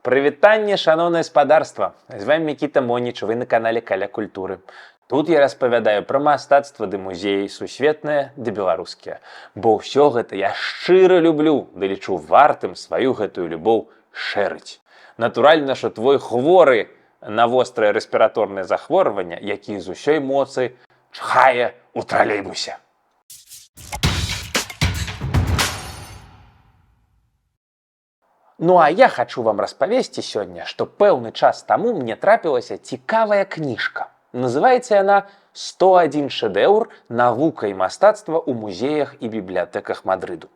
Прывітанне, шаноўнае спадарства! З вами Мікіта Моніч, вы на канале Каля культуры. Тут я распавядаю пра мастацтва ды музеі, сусветныя ды беларускія. Бо ўсё гэта я шчыра люблю, ды лічу вартым сваю гэтую любоў шэрыць. Натуральна, што твой хворы на вострае рэспіраторнае захворванне, які з усёй моцы чхае ў тралейбусе. Ну а я хочу вам распавесці сёння, што пэўны час таму мне трапілася цікавая кніжка. Называецца яна «101 шэдэўр навука і мастацтва ў музеях і бібліятэках Мадрыду».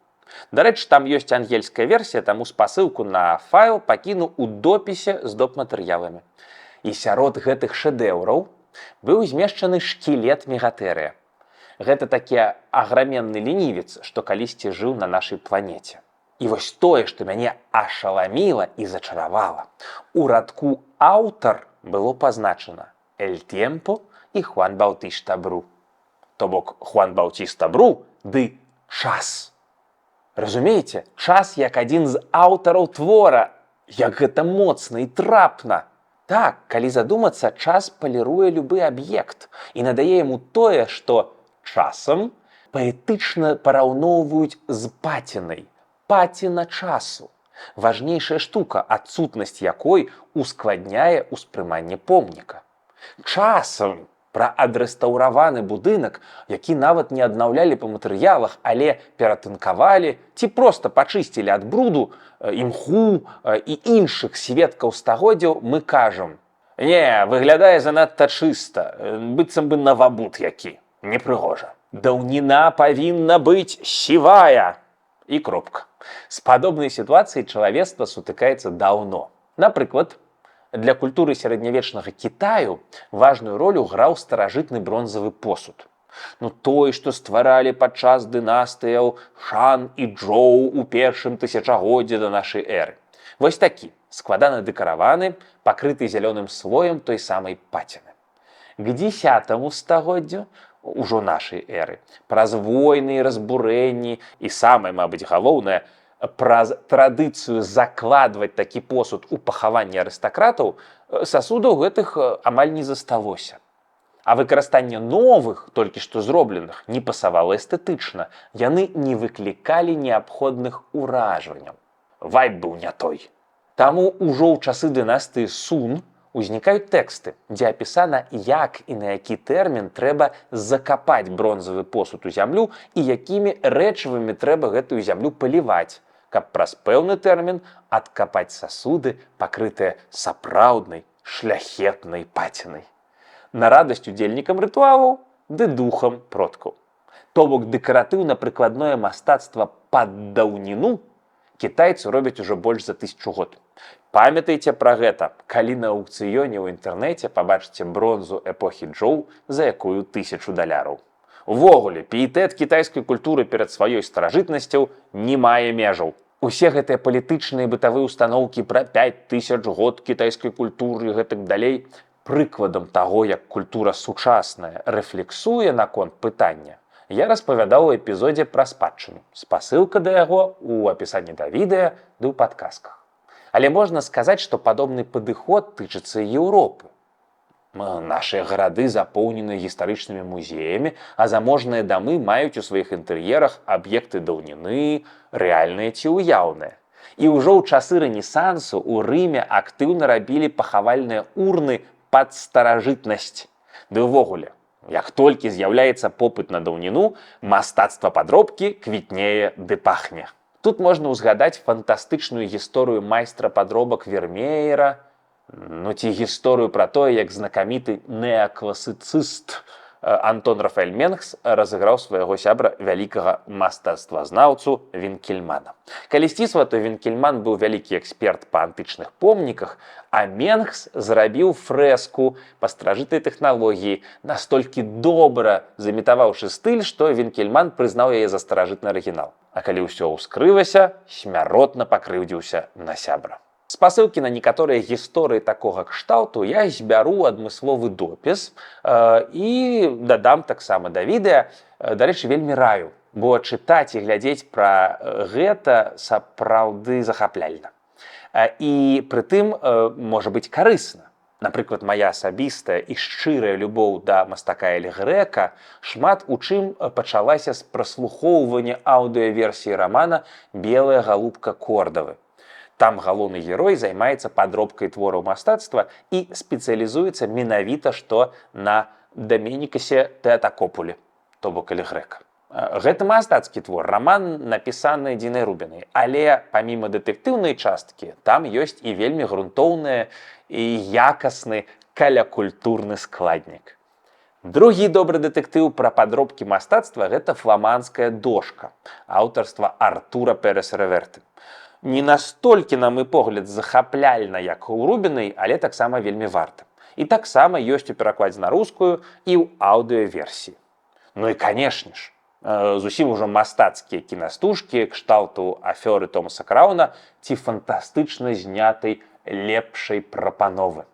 Дарэчы, там ёсць ангельская версія, таму спасылку на файл пакіну ў допісе з доп-матэрыяламі. І сярод гэтых шэдэўраў быў змешчаны шкілет мегатэрыя. Гэта такі аграменны лінівец, што калісьці жыў на нашай планеце. І вось тое, што мяне ашаламіла і зачаравала. У радку «Аўтар» было пазначана «El tiempo» і «Хуан Баутиста Бру». То бок Хуан Баутиста Бру ды «час». Разумееце, час як адзін з аўтараў твора. Як гэта моцна і трапна. Так, калі задумацца, час паліруе любы аб'ект і надае яму тое, што часам паэтычна параўноўваюць з пацінай. Паціна часу. Важнейшая штука, адсутнасць якой ускладняе ўспрыманне помніка. Часам пра адрэстаўраваны будынак, які нават не аднаўлялі па матэрыялах, але ператынкавалі ці проста пачысцілі ад бруду, імху і іншых сведкаў стагоддзяў, мы кажам: «Не, выглядае занадта чыста, быццам бы навабуд які, непрыгожа. Даўніна павінна быць сівая». І кропка. З падобнай сітуацыяй чалавецтва сутыкаецца даўно. Напрыклад, для культуры сярэднявечнага Кітаю важную ролю граў старажытны бронзавы посуд. Той, што стваралі падчас дынастыяў Шан і Джоу у першым тысячагоддзі да нашай эры. Вось такі, складана дэкараваны, пакрыты зялёным слоем той самай паціны. К 10 стагоддзю ужо нашай эры, праз войны і разбурэнні і самае, мабыць, галоўнае, праз традыцыю закладваць такі посуд у пахаванне арыстакратаў, сасудаў гэтых амаль не засталося. А выкарыстанне новых, толькі што зробленых, не пасавала эстэтычна, яны не выклікалі неабходных уражванняў. Вайб быў не той. Таму ўжо ў часы дынастыі Сун узнікаюць тэксты, дзе апісана, як і на які тэрмін трэба закапаць бронзавы посуд у зямлю і якімі рэчывамі трэба гэтую зямлю паліваць, каб праз пэўны тэрмін адкапаць сасуды, пакрытыя сапраўднай шляхетнай пацінай. На радасць удзельнікам рытуалаў ды духам продкаў. То бок дэкаратыўна-прыкладное мастацтва пад даўніну кітайцы робяць ужо больш за 1000 год. Памятайце пра гэта, калі на аўкцыёне ў інтэрнэце пабачыце бронзу эпохі Джоу за якую $1000. Увогуле, піетэт кітайскай культуры перад сваёй старажытнасцяў не мае межаў. Усе гэтыя палітычныя бытавыя устаноўкі пра 5000 год кітайскай культуры і гэтак далей прыкладам таго, як культура сучасная рэфлексуе наконт пытання, я распавядаў у эпізодзе пра спадчыну. Спасылка да яго ў апісанні да відэа ды ў падказках. Але можна сказаць, што падобны падыход тычыцца Еўропы. Нашыя гарады запоўнены гістарычнымі музеямі, а заможныя дамы маюць у сваіх інтэр'ерах аб'екты даўніны, рэальныя ці ўяўныя. І ўжо ў часы Рэнесансу ў Рыме актыўна рабілі пахавальныя урны пад старажытнасць. Ды ўвогуле, як толькі з'яўляецца попыт на даўніну, мастацтва падробкі квітнее ды пахне. Тут можна ўзгадаць фантастычную гісторыю майстра падробак Вермеера, ці гісторыю пра тое, як знакаміты неакласіцыст Антон Рафаэль Менгс разыграў свайго сябра вялікага мастацтвазнаўцу Вінкельмана. Калі сцісла, то Вінкельман быў вялікі эксперт па антычных помніках, а Менгс зрабіў фрэску па старажытнай тэхналогіі, настолькі добра замітаваўшы стыль, што Вінкельман прызнаў яе за старажытны арыгінал. А калі ўсё ўскрылася, смяротна пакрыўдзіўся на сябра. Спасылкі на некаторыя гісторыі такога кшталту я збяру адмысловы допіс і дадам таксама да відэа. Дарэчы, вельмі раю, бо чытаць і глядзець пра гэта сапраўды захапляльна. І прытым можа быць карысна. Напрыклад, мая асабістая і шчырая любоў да мастака Эль Грэка шмат у чым пачалася з праслухоўвання аўдыёверсіі рамана «Белая галубка Кордавы». Там галоўны герой займаецца падробкай твораў мастацтва і спецыялізуецца менавіта што на Даменікасе Тэатакопуле, то бок Эль Грэка. Гэта мастацкі твор, раман напісаны Дзінай Рубінай, але паміма дэтэктыўнай часткі там ёсць і вельмі грунтоўная і якасны калякультурны складнік. Другі добры дэтэктыў пра падробкі мастацтва – гэта «Фламандская дошка» аўтарства Артура Переса Реверты. Не настолькі, на мой погляд, захапляльна, як у Рубінай, але таксама вельмі варта. І таксама ёсць у перакладзе на рускую і ў аўдыёверсіі. Ну і, канешне ж, зусім ужо мастацкія кінастужкі кшталту афёры Томаса Крауна ці фантастычна знятай лепшай прапановы.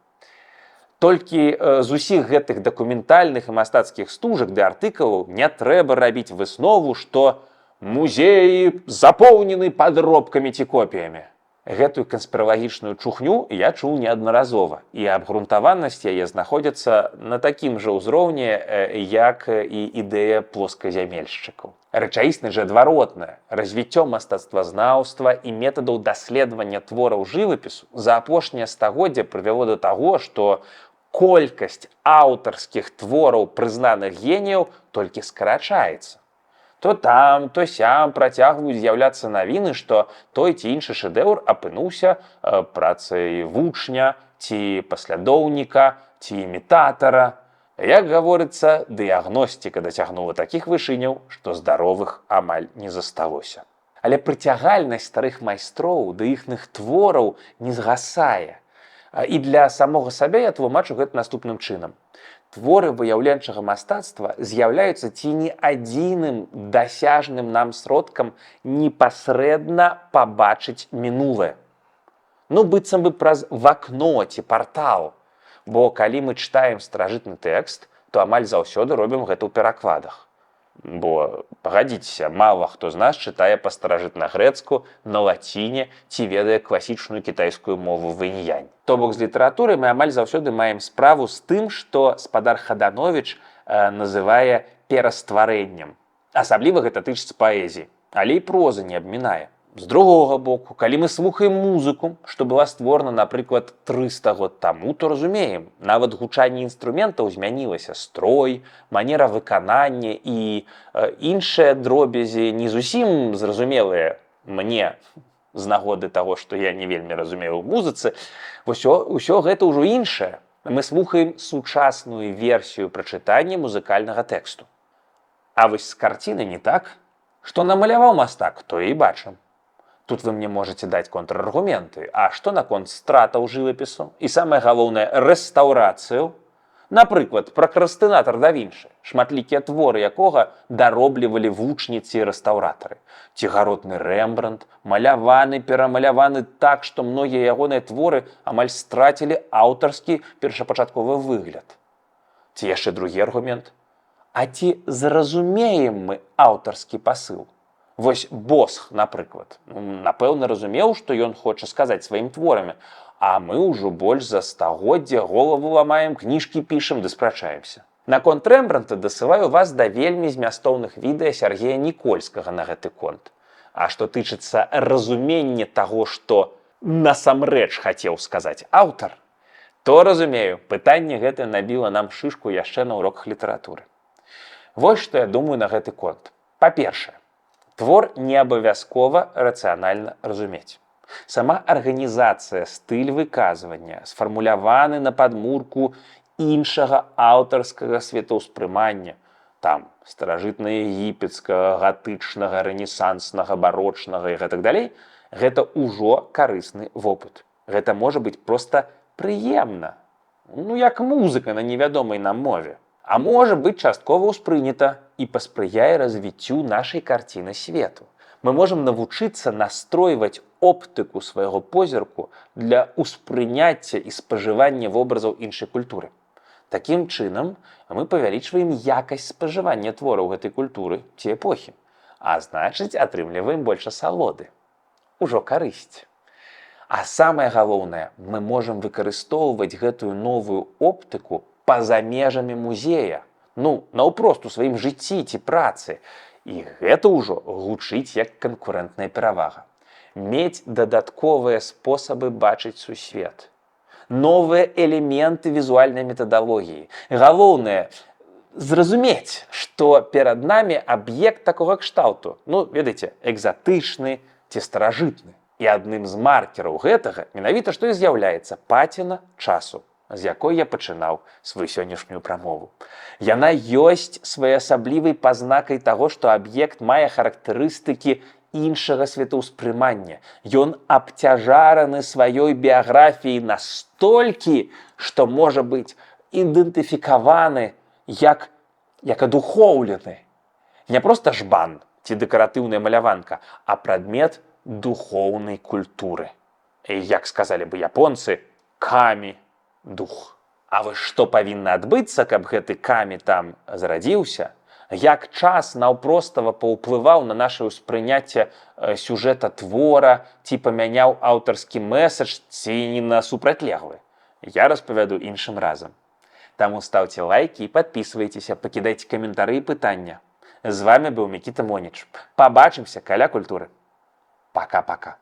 Толькі з усіх гэтых дакументальных і мастацкіх стужак ды артыкулаў не трэба рабіць выснову, што музеі запоўнены падробкамі ці копіямі. Гэтую канспіралагічную чухню я чуў неаднаразова, і абгрунтаванасць яе знаходзіцца на такім жа ўзроўні, як і ідэя плосказямельшчыкаў. Рэчаіснасць жа адваротная. Развіццё мастацтвазнаўства і метадаў даследавання твораў жывапісу за апошняе стагоддзе прывяло да таго, што колькасць аўтарскіх твораў прызнаных геніяў толькі скарачаецца. То там, то сям працягваюць з'яўляцца навіны, што той ці іншы шэдэўр апынуўся працай вучня, ці паслядоўніка, ці імітатара. Як гаворыцца, дыягностыка дацягнула такіх вышыняў, што здаровых амаль не засталося. Але прыцягальнасць старых майстроў ды іхных твораў не згасае. І для самога сабе я тлумачу гэта наступным чынам. Творы выяўленчага мастацтва з'яўляюцца ці не адзіным дасяжным нам сродкам непасрэдна пабачыць мінулае. Ну, быццам бы праз вакно ці партал. Бо калі мы чытаем старажытны тэкст, то амаль заўсёды робім гэта ў перакладах. Бо, пагадзіцеся, мала хто з нас чытае па-старажытнагрэцку, на лаціне ці ведае класічную кітайскую мову вэнь-янь. То бок з літаратурай мы амаль заўсёды маем справу з тым, што спадар Хадановіч называе перастварэннем. Асабліва гэта тычыцца паэзіі, але і проза не абмінае. З другога боку, калі мы слухаем музыку, што была створана, напрыклад, 300 год таму, то разумеем, нават гучанне інструментаў змянілася, строй, манера выканання і іншыя дробязі не зусім зразумелыя мне з нагоды таго, што я не вельмі разумею ў музыцы, усё гэта ўжо іншае. Мы слухаем сучасную версію прачытання музыкальнага тэксту. А вось з карціны не так. Што намаляваў мастак, то і бачым. Тут вы мне можете даць контраргументы. А што наконт стратаў жывапісу? І самае галоўнае, рэстаўрацыю? Напрыклад, пракрастынатар да Вінчы, шматлікія творы якога дароблівалі вучні ці рэстаўратары. Ці гаротны Рэмбрандт, маляваны, перамаляваны так, што многія ягоныя творы амаль страцілі аўтарскі першапачатковы выгляд. Ці яшчэ другі аргумент. А ці зразумеем мы аўтарскі пасыл? Вось Босх, напрыклад, напэўна разумеў, што ён хоча сказаць сваім творамі, а мы ўжо больш за стагоддзя голову ламаем, кніжкі пішам ды спрачаемся. Наконт Рэмбрандта дасылаю вас да вельмі змястоўных відэа Сергея Нікольскага на гэты конт. А што тычыцца разумення таго, што насамрэч хацеў сказаць аўтар, то, разумею, пытанне гэтае набіла нам шышку яшчэ на уроках літаратуры. Вось што я думаю на гэты конт. Па-першае, твор не абавязкова рацыянальна разумець. Сама арганізацыя, стыль выказвання сфармуляваны на падмурку іншага аўтарскага светаўспрымання. Там старажытна-егіпецкага, гатычнага, рэнесанснага, барочнага і гэтак далей. Гэта ўжо карысны вопыт. Гэта можа быць проста прыемна. Ну, як музыка на невядомай нам мове. А можа быць часткова ўспрынята і паспрыяе развіццю нашай карціны свету. Мы можам навучыцца настройваць оптыку свайго позірку для ўспрыняцця і спажывання вобразаў іншай культуры. Такім чынам мы павялічваем якасць спажывання твораў гэтай культуры ці эпохі, а значыць, атрымліваем больш асалоды. Ужо карысць. А самае галоўнае, мы можам выкарыстоўваць гэтую новую оптыку па-за межамі музея. Ну, наўпрост у сваім жыцці ці працы. І гэта ўжо гучыць як канкурэнтная перавага. Мець дадатковыя спосабы бачыць сусвет. Новыя элементы візуальнай метадалогіі. Галоўнае зразумець, што перад намі аб'ект такога кшталту. Ну, ведаеце, экзатычны ці старажытны. І адным з маркераў гэтага менавіта што і з'яўляецца паціна часу, з якой я пачынаў сваю сённяшнюю прамову. Яна ёсць своеасаблівай пазнакай таго, што аб'ект мае характарыстыкі іншага светаўспрымання. Ён абцяжараны сваёй біяграфіяй настолькі, што можа быць ідэнтыфікаваны як адухоўлены. Не проста жбан ці дэкаратыўная маляванка, а прадмет духоўнай культуры. І, як сказалі бы японцы, камі дух. А вось што павінна адбыцца, каб гэты камі там зарадзіўся? Як час наўпростава паўплываў на наше ўспрыняцце сюжэта твора, ці памяняў аўтарскі мэсадж, ці не на супрацьлеглы? Я распавяду іншым разам. Таму стаўце лайкі і падпісвайцеся, пакідайце каментары і пытання. З вами быў Мікіта Моніч. Пабачымся каля культуры. Пока-пока.